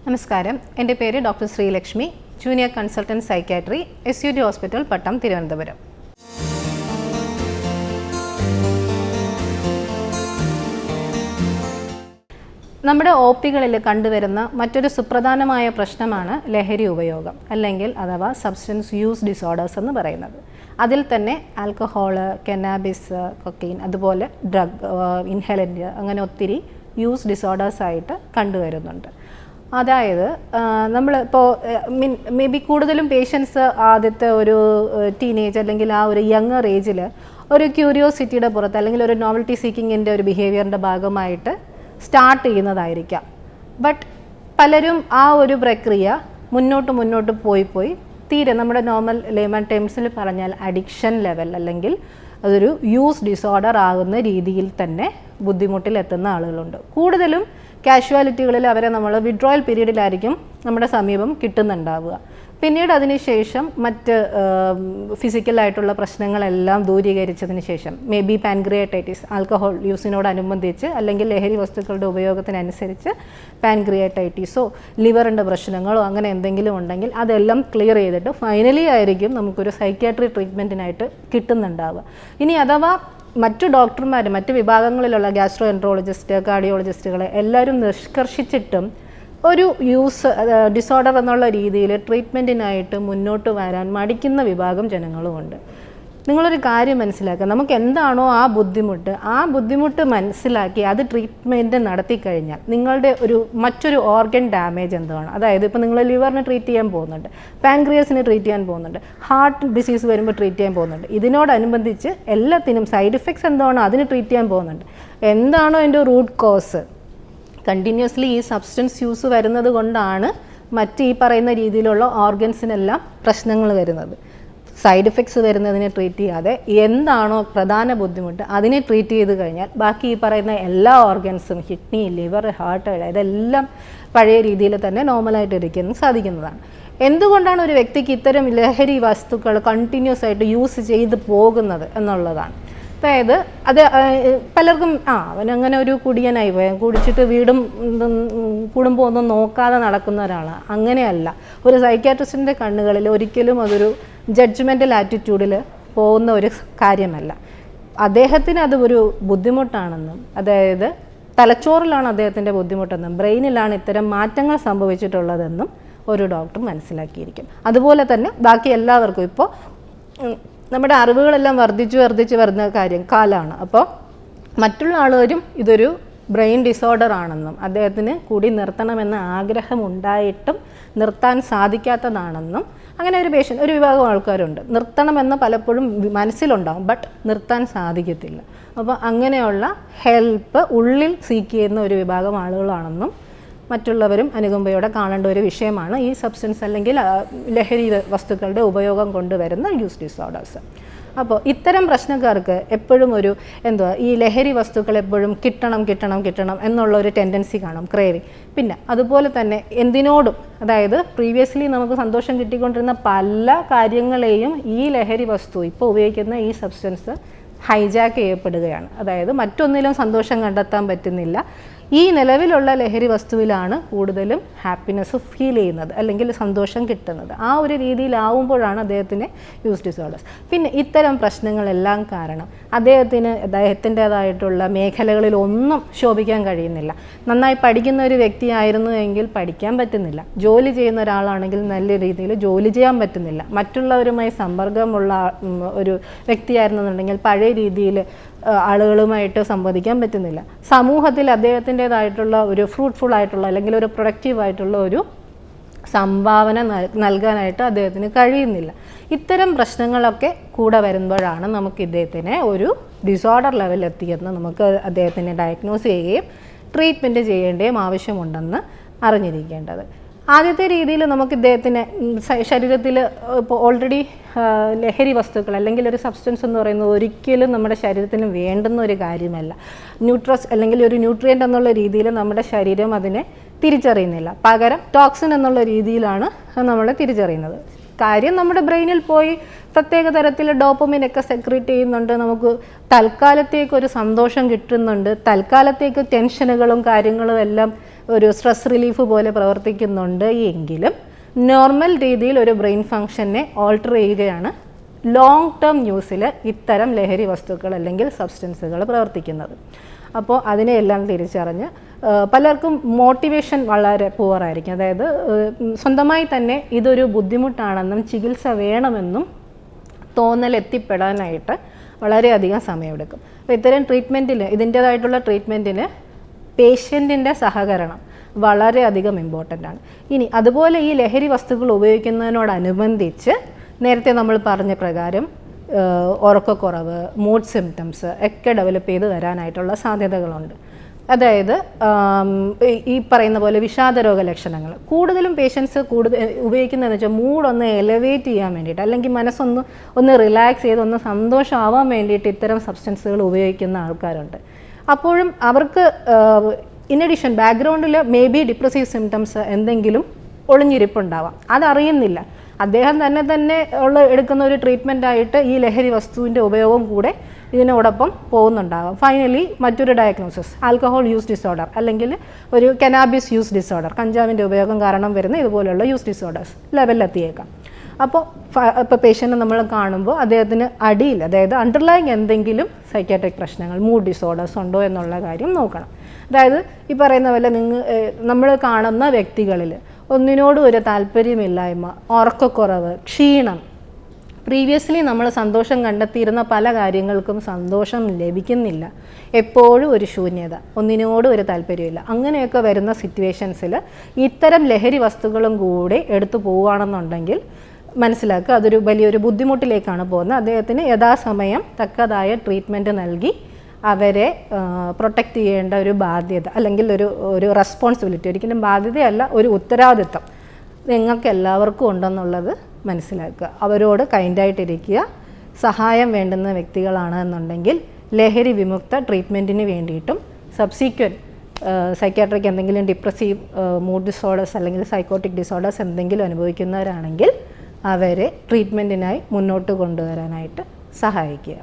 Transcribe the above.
നമസ്കാരം, എൻ്റെ പേര് doctor Sreelakshmi, junior consultant psychiatry, SUT hospital, Pattom, Thiruvananthapuram. നമ്മുടെ OPകളിൽ കണ്ടുവരുന്ന മറ്റൊരു സുപ്രധാനമായ പ്രശ്നമാണ് ലഹരി ഉപയോഗം അല്ലെങ്കിൽ അഥവാ സബ്സ്റ്റൻസ് യൂസ് ഡിസോർഡേഴ്സ് എന്ന് പറയുന്നത്. അതിൽ തന്നെ ആൽക്കഹോൾ, കന്നാബിസ്, കൊക്കൈൻ, അതുപോലെ ഡ്രഗ്, ഇൻഹലൻ്റ്, അങ്ങനെ ഒത്തിരി യൂസ് ഡിസോർഡേഴ്സായിട്ട് കണ്ടുവരുന്നുണ്ട്. അതായത് നമ്മളിപ്പോൾ മേ ബി കൂടുതലും പേഷ്യൻസ് ആദ്യത്തെ ഒരു ടീനേജ് അല്ലെങ്കിൽ ആ ഒരു യങ്ങർ ഏജിൽ ഒരു ക്യൂരിയോസിറ്റിയുടെ പുറത്ത് അല്ലെങ്കിൽ ഒരു നോവൽറ്റി സീക്കിങ്ങിൻ്റെ ഒരു ബിഹേവിയറിൻ്റെ ഭാഗമായിട്ട് സ്റ്റാർട്ട് ചെയ്യുന്നതായിരിക്കാം. ബട്ട് പലരും ആ ഒരു പ്രക്രിയ മുന്നോട്ട് പോയി തീരെ നമ്മുടെ നോർമൽ ലേമൺ ടേംസിൽ പറഞ്ഞാൽ അഡിക്ഷൻ ലെവൽ അല്ലെങ്കിൽ അതൊരു യൂസ് ഡിസോർഡർ ആകുന്ന രീതിയിൽ തന്നെ ബുദ്ധിമുട്ടിലെത്തുന്ന ആളുകളുണ്ട്. കൂടുതലും കാഷ്വാലിറ്റികളിൽ അവരെ നമ്മൾ വിഡ്രോയൽ പീരീഡിലായിരിക്കും നമ്മുടെ സമീപം കിട്ടുന്നുണ്ടാവുക. പിന്നീട് അതിനുശേഷം മറ്റ് ഫിസിക്കലായിട്ടുള്ള പ്രശ്നങ്ങളെല്ലാം ദൂരീകരിച്ചതിന് ശേഷം മേ ബി പാൻക്രിയാറ്റൈറ്റിസ്, ആൽക്കഹോൾ യൂസിനോടനുബന്ധിച്ച് അല്ലെങ്കിൽ ലഹരി വസ്തുക്കളുടെ ഉപയോഗത്തിനനുസരിച്ച് പാൻക്രിയാറ്റൈറ്റിസോ ലിവറിൻ്റെ പ്രശ്നങ്ങളോ അങ്ങനെ എന്തെങ്കിലും ഉണ്ടെങ്കിൽ അതെല്ലാം ക്ലിയർ ചെയ്തിട്ട് ഫൈനലി ആയിരിക്കും നമുക്കൊരു സൈക്യാട്രി ട്രീറ്റ്മെൻറ്റിനായിട്ട് കിട്ടുന്നുണ്ടാവുക. ഇനി അഥവാ മറ്റു ഡോക്ടർമാർ, മറ്റ് വിഭാഗങ്ങളിലുള്ള ഗ്യാസ്ട്രോ എൻട്രോളജിസ്റ്റ്, കാർഡിയോളജിസ്റ്റുകളെ എല്ലാവരും നിഷ്കർഷിച്ചിട്ടും ഒരു യൂസ് ഡിസോർഡർ എന്നുള്ള രീതിയിൽ ട്രീറ്റ്മെൻറ്റിനായിട്ട് മുന്നോട്ട് വരാൻ മടിക്കുന്ന വിഭാഗം ജനങ്ങളുമുണ്ട്. നിങ്ങളൊരു കാര്യം മനസ്സിലാക്കുക, നമുക്ക് എന്താണോ ആ ബുദ്ധിമുട്ട് മനസ്സിലാക്കി അത് ട്രീറ്റ്മെൻറ്റ് നടത്തിക്കഴിഞ്ഞാൽ നിങ്ങളുടെ മറ്റൊരു ഓർഗൻ ഡാമേജ് എന്താണ്, അതായത് ഇപ്പോൾ നിങ്ങൾ ലിവറിന് ട്രീറ്റ് ചെയ്യാൻ പോകുന്നുണ്ട്, പാൻക്രിയസിന് ട്രീറ്റ് ചെയ്യാൻ പോകുന്നുണ്ട്, ഹാർട്ട് ഡിസീസ് വരുമ്പോൾ ട്രീറ്റ് ചെയ്യാൻ പോകുന്നുണ്ട്, ഇതിനോടനുബന്ധിച്ച് എല്ലാത്തിനും സൈഡ് ഇഫക്ട്സ് എന്താണോ അതിന് ട്രീറ്റ് ചെയ്യാൻ പോകുന്നുണ്ട്. എന്താണോ എൻ്റെ റൂട്ട് കോസ്, കണ്ടിന്യൂസ്ലി ഈ സബ്സ്റ്റൻസ് യൂസ് വരുന്നത് കൊണ്ടാണ് മറ്റ് ഈ പറയുന്ന രീതിയിലുള്ള ഓർഗൻസിനെല്ലാം പ്രശ്നങ്ങൾ വരുന്നത്. സൈഡ് ഇഫക്ട്സ് വരുന്നതിനെ ട്രീറ്റ് ചെയ്യാതെ എന്താണോ പ്രധാന ബുദ്ധിമുട്ട് അതിനെ ട്രീറ്റ് ചെയ്ത് കഴിഞ്ഞാൽ ബാക്കി ഈ പറയുന്ന എല്ലാ ഓർഗൻസും, കിഡ്നി, ലിവർ, ഹാർട്ട്, ഇതെല്ലാം പഴയ രീതിയിൽ തന്നെ നോർമലായിട്ട് ഇരിക്കാൻ സാധിക്കുന്നതാണ്. എന്തുകൊണ്ടാണ് ഒരു വ്യക്തിക്ക് ഇത്തരം ലഹരി വസ്തുക്കൾ കണ്ടിന്യൂസ് ആയിട്ട് യൂസ് ചെയ്ത് പോകുന്നത് എന്നുള്ളതാണ്. അതായത് അത് പലർക്കും അവനങ്ങനെ ഒരു കുടിയനായി പോയി, കുടിച്ചിട്ട് വീടും കുടുംബം ഒന്നും നോക്കാതെ നടക്കുന്ന ഒരാളാണ്. അങ്ങനെയല്ല. ഒരു സൈക്യാട്രിസ്റ്റിൻ്റെ കണ്ണുകളിൽ ഒരിക്കലും അതൊരു ജഡ്ജ്മെൻ്റൽ ആറ്റിറ്റ്യൂഡിൽ പോകുന്ന ഒരു കാര്യമല്ല. അദ്ദേഹത്തിന് അത് ഒരു ബുദ്ധിമുട്ടാണെന്നും, അതായത് തലച്ചോറിലാണ് അദ്ദേഹത്തിൻ്റെ ബുദ്ധിമുട്ടെന്നും ബ്രെയിനിലാണ് ഇത്തരം മാറ്റങ്ങൾ സംഭവിച്ചിട്ടുള്ളതെന്നും ഒരു ഡോക്ടർ മനസ്സിലാക്കിയിരിക്കും. അതുപോലെ തന്നെ ബാക്കി എല്ലാവർക്കും ഇപ്പോൾ നമ്മുടെ അറിവുകളെല്ലാം വർദ്ധിച്ച് വരുന്ന കാലമാണ്. അപ്പോൾ മറ്റുള്ള ആളുകളും ഇതൊരു ബ്രെയിൻ ഡിസോർഡർ ആണെന്നും അദ്ദേഹത്തിന് കൂടി നിർത്തണമെന്ന ആഗ്രഹമുണ്ടായിട്ടും നിർത്താൻ സാധിക്കാത്തതാണെന്നും അങ്ങനെ ഒരു വിഭാഗം ആൾക്കാരുണ്ട്. നിർത്തണമെന്ന് പലപ്പോഴും മനസ്സിലുണ്ടാകും, ബട്ട് നിർത്താൻ സാധിക്കത്തില്ല. അപ്പോൾ അങ്ങനെയുള്ള ഹെൽപ്പ് ഉള്ളിൽ സീക്ക് ചെയ്യുന്ന ഒരു വിഭാഗം ആളുകളാണെന്നും മറ്റുള്ളവരും അനുകമ്പയോടെ കാണേണ്ട ഒരു വിഷയമാണ് ഈ സബ്സ്റ്റൻസ് അല്ലെങ്കിൽ ലഹരി വസ്തുക്കളുടെ ഉപയോഗം കൊണ്ടുവരുന്ന യൂസ് ഡിസോർഡേഴ്സ്. അപ്പോൾ ഇത്തരം പ്രശ്നക്കാർക്ക് എപ്പോഴും ഈ ലഹരി വസ്തുക്കൾ എപ്പോഴും കിട്ടണം എന്നുള്ള ഒരു ടെൻഡൻസി കാണും, ക്രേവിങ്. പിന്നെ അതുപോലെ തന്നെ എന്തിനോടും, അതായത് പ്രീവിയസ്ലി നമുക്ക് സന്തോഷം കിട്ടിക്കൊണ്ടിരുന്ന പല കാര്യങ്ങളെയും ഈ ലഹരി വസ്തു ഇപ്പോൾ ഉപയോഗിക്കുന്ന ഈ സബ്സ്റ്റൻസ് ഹൈജാക്ക് ചെയ്യപ്പെടുകയാണ്. അതായത് മറ്റൊന്നിലും സന്തോഷം കണ്ടെത്താൻ പറ്റുന്നില്ല. ഈ നിലവിലുള്ള ലഹരി വസ്തുവിലാണ് കൂടുതലും ഹാപ്പിനെസ് ഫീൽ ചെയ്യുന്നത് അല്ലെങ്കിൽ സന്തോഷം കിട്ടുന്നത്. ആ ഒരു രീതിയിലാവുമ്പോഴാണ് അദ്ദേഹത്തിന് യൂസ് ഡിസോർഡേഴ്സ്. പിന്നെ ഇത്തരം പ്രശ്നങ്ങളെല്ലാം കാരണം അദ്ദേഹത്തിൻ്റേതായിട്ടുള്ള മേഖലകളിൽ ഒന്നും ശോഭിക്കാൻ കഴിയുന്നില്ല. നന്നായി പഠിക്കുന്ന ഒരു വ്യക്തിയായിരുന്നു എങ്കിൽ പഠിക്കാൻ പറ്റുന്നില്ല. ജോലി ചെയ്യുന്ന ഒരാളാണെങ്കിൽ നല്ല രീതിയിൽ ജോലി ചെയ്യാൻ പറ്റുന്നില്ല. മറ്റുള്ളവരുമായി സമ്പർക്കമുള്ള ഒരു വ്യക്തിയായിരുന്നുണ്ടെങ്കിൽ പഴയ രീതിയിൽ ആളുകളുമായിട്ട് സംവദിക്കാൻ പറ്റുന്നില്ല. സമൂഹത്തിൽ അദ്ദേഹത്തിൻ്റേതായിട്ടുള്ള ഒരു ഫ്രൂട്ട്ഫുൾ ആയിട്ടുള്ള അല്ലെങ്കിൽ ഒരു പ്രൊഡക്റ്റീവായിട്ടുള്ള ഒരു സംഭാവന നൽകാനായിട്ട് അദ്ദേഹത്തിന് കഴിയുന്നില്ല. ഇത്തരം പ്രശ്നങ്ങളൊക്കെ കൂടെ വരുമ്പോഴാണ് നമുക്ക് ഇദ്ദേഹത്തിനെ ഒരു ഡിസോർഡർ ലെവലിലെത്തിയെന്ന് നമുക്ക് അദ്ദേഹത്തിനെ ഡയഗ്നോസ് ചെയ്യുകയും ട്രീറ്റ്മെൻറ്റ് ചെയ്യേണ്ടതും ആവശ്യമുണ്ടെന്ന് അറിഞ്ഞിരിക്കേണ്ടത്. ആദ്യത്തെ രീതിയിൽ നമുക്ക് ഇദ്ദേഹത്തിന് ശരീരത്തിൽ ഇപ്പോൾ ഓൾറെഡി ലഹരി വസ്തുക്കൾ അല്ലെങ്കിൽ ഒരു സബ്സ്റ്റൻസ് എന്ന് പറയുന്നത് ഒരിക്കലും നമ്മുടെ ശരീരത്തിന് വേണ്ടുന്ന ഒരു കാര്യമല്ല. അല്ലെങ്കിൽ ഒരു ന്യൂട്രിയൻ്റ് എന്നുള്ള രീതിയിൽ നമ്മുടെ ശരീരം അതിനെ തിരിച്ചറിയുന്നില്ല. പകരം ടോക്സിൻ എന്നുള്ള രീതിയിലാണ് നമ്മൾ തിരിച്ചറിയുന്നത്. കാര്യം നമ്മുടെ ബ്രെയിനിൽ പോയി പ്രത്യേക തരത്തിൽ ഡോപ്പമിനൊക്കെ സെക്രീറ്റ് ചെയ്യുന്നുണ്ട്. നമുക്ക് തൽക്കാലത്തേക്കൊരു സന്തോഷം കിട്ടുന്നുണ്ട്. തൽക്കാലത്തേക്ക് ടെൻഷനുകളും കാര്യങ്ങളും എല്ലാം ഒരു സ്ട്രെസ് റിലീഫ് പോലെ പ്രവർത്തിക്കുന്നുണ്ട് എങ്കിലും നോർമൽ രീതിയിൽ ഒരു ബ്രെയിൻ ഫങ്ഷനെ ഓൾട്ടർ ചെയ്യുകയാണ് ലോങ് ടേം യൂസിൽ ഇത്തരം ലഹരി വസ്തുക്കൾ അല്ലെങ്കിൽ സബ്സ്റ്റൻസുകൾ പ്രവർത്തിക്കുന്നത്. അപ്പോൾ അതിനെയെല്ലാം തിരിച്ചറിഞ്ഞ് പലർക്കും മോട്ടിവേഷൻ വളരെ പുവറായിരിക്കും. അതായത് സ്വന്തമായി തന്നെ ഇതൊരു ബുദ്ധിമുട്ടാണെന്നും ചികിത്സ വേണമെന്നും തോന്നലെത്തിപ്പെടാനായിട്ട് വളരെയധികം സമയമെടുക്കും. അപ്പോൾ ഇത്തരം ട്രീറ്റ്മെൻറ്റിന് ഇതിൻ്റേതായിട്ടുള്ള ട്രീറ്റ്മെൻറ്റിന് പേഷ്യൻറ്റിൻ്റെ സഹകരണം വളരെയധികം ഇമ്പോർട്ടൻ്റ് ആണ്. ഇനി അതുപോലെ ഈ ലഹരി വസ്തുക്കൾ ഉപയോഗിക്കുന്നതിനോടനുബന്ധിച്ച് നേരത്തെ നമ്മൾ പറഞ്ഞ പ്രകാരം ഉറക്കക്കുറവ്, മൂഡ് സിംറ്റംസ് ഒക്കെ ഡെവലപ്പ് ചെയ്ത് വരാനായിട്ടുള്ള സാധ്യതകളുണ്ട്. അതായത് ഈ പറയുന്ന പോലെ വിഷാദരോഗ ലക്ഷണങ്ങൾ കൂടുതലും പേഷ്യൻസ് ഉപയോഗിക്കുന്നതെന്ന് വെച്ചാൽ മൂഡൊന്ന് എലവേറ്റ് ചെയ്യാൻ വേണ്ടിയിട്ട്, അല്ലെങ്കിൽ മനസ്സൊന്ന് റിലാക്സ് ചെയ്ത് ഒന്ന് സന്തോഷമാവാൻ വേണ്ടിയിട്ട് ഇത്തരം സബ്സ്റ്റൻസുകൾ ഉപയോഗിക്കുന്ന ആൾക്കാരുണ്ട്. അപ്പോഴും അവർക്ക് ഇൻ അഡീഷൻ ബാക്ക്ഗ്രൗണ്ടിൽ മേ ബി ഡിപ്രസീവ് സിംറ്റംസ് എന്തെങ്കിലും ഒളിഞ്ഞിരിപ്പുണ്ടാവാം, അതറിയുന്നില്ല. അദ്ദേഹം തന്നെ എടുക്കുന്ന ഒരു ട്രീറ്റ്മെൻറ്റായിട്ട് ഈ ലഹരി വസ്തുവിൻ്റെ ഉപയോഗം കൂടെ ഇതിനോടൊപ്പം പോകുന്നുണ്ടാകാം. ഫൈനലി മറ്റൊരു ഡയഗ്നോസിസ് ആൽക്കഹോൾ യൂസ് ഡിസോർഡർ അല്ലെങ്കിൽ ഒരു കനാബിസ് യൂസ് ഡിസോർഡർ, കഞ്ചാവിൻ്റെ ഉപയോഗം കാരണം വരുന്ന ഇതുപോലെയുള്ള യൂസ് ഡിസോർഡേഴ്സ് ലെവലിലെത്തിയേക്കാം. അപ്പോൾ പേഷ്യൻറ്റ് നമ്മൾ കാണുമ്പോൾ അദ്ദേഹത്തിന് അടിയിൽ, അതായത് അണ്ടർലൈങ് എന്തെങ്കിലും സൈക്യാട്രിക് പ്രശ്നങ്ങൾ, മൂഡ് ഡിസോർഡേഴ്സ് ഉണ്ടോ എന്നുള്ള കാര്യം നോക്കണം. അതായത് ഈ പറയുന്ന പോലെ നമ്മൾ കാണുന്ന വ്യക്തികളിൽ ഒന്നിനോടും ഒരു താല്പര്യമില്ലായ്മ, ഉറക്കക്കുറവ്, ക്ഷീണം, പ്രീവിയസ്ലി നമ്മൾ സന്തോഷം കണ്ടെത്തിയിരുന്ന പല കാര്യങ്ങൾക്കും സന്തോഷം ലഭിക്കുന്നില്ല, എപ്പോഴും ഒരു ശൂന്യത, ഒന്നിനോടും ഒരു താല്പര്യമില്ല, അങ്ങനെയൊക്കെ വരുന്ന സിറ്റുവേഷൻസിൽ ഇത്തരം ലഹരി വസ്തുക്കളും കൂടെ എടുത്തു പോവുകയാണെന്നുണ്ടെങ്കിൽ മനസ്സിലാക്കുക അതൊരു വലിയൊരു ബുദ്ധിമുട്ടിലേക്കാണ് പോകുന്നത്. അദ്ദേഹത്തിന് യഥാസമയം തക്കതായ ട്രീറ്റ്മെൻറ്റ് നൽകി അവരെ പ്രൊട്ടക്റ്റ് ചെയ്യേണ്ട ഒരു ബാധ്യത അല്ലെങ്കിൽ ഒരു റെസ്പോൺസിബിലിറ്റി, ഒരിക്കലും ബാധ്യതയല്ല, ഒരു ഉത്തരവാദിത്വം നിങ്ങൾക്ക് എല്ലാവർക്കും ഉണ്ടെന്നുള്ളത് മനസ്സിലാക്കുക. അവരോട് കൈൻഡായിട്ടിരിക്കുക. സഹായം വേണ്ടുന്ന വ്യക്തികളാണ് എന്നുണ്ടെങ്കിൽ ലഹരി വിമുക്ത ട്രീറ്റ്മെൻറ്റിന് വേണ്ടിയിട്ടും സബ്സീക്വൻറ്റ് സൈക്യാട്രിക് എന്തെങ്കിലും ഡിപ്രസീവ് മൂഡ് ഡിസോർഡേഴ്സ് അല്ലെങ്കിൽ സൈക്കോട്ടിക് ഡിസോർഡേഴ്സ് എന്തെങ്കിലും അനുഭവിക്കുന്നവരാണെങ്കിൽ അവരെ ട്രീറ്റ്മെൻറ്റിനായി മുന്നോട്ട് കൊണ്ടുവരാനായിട്ട് സഹായിക്കുക.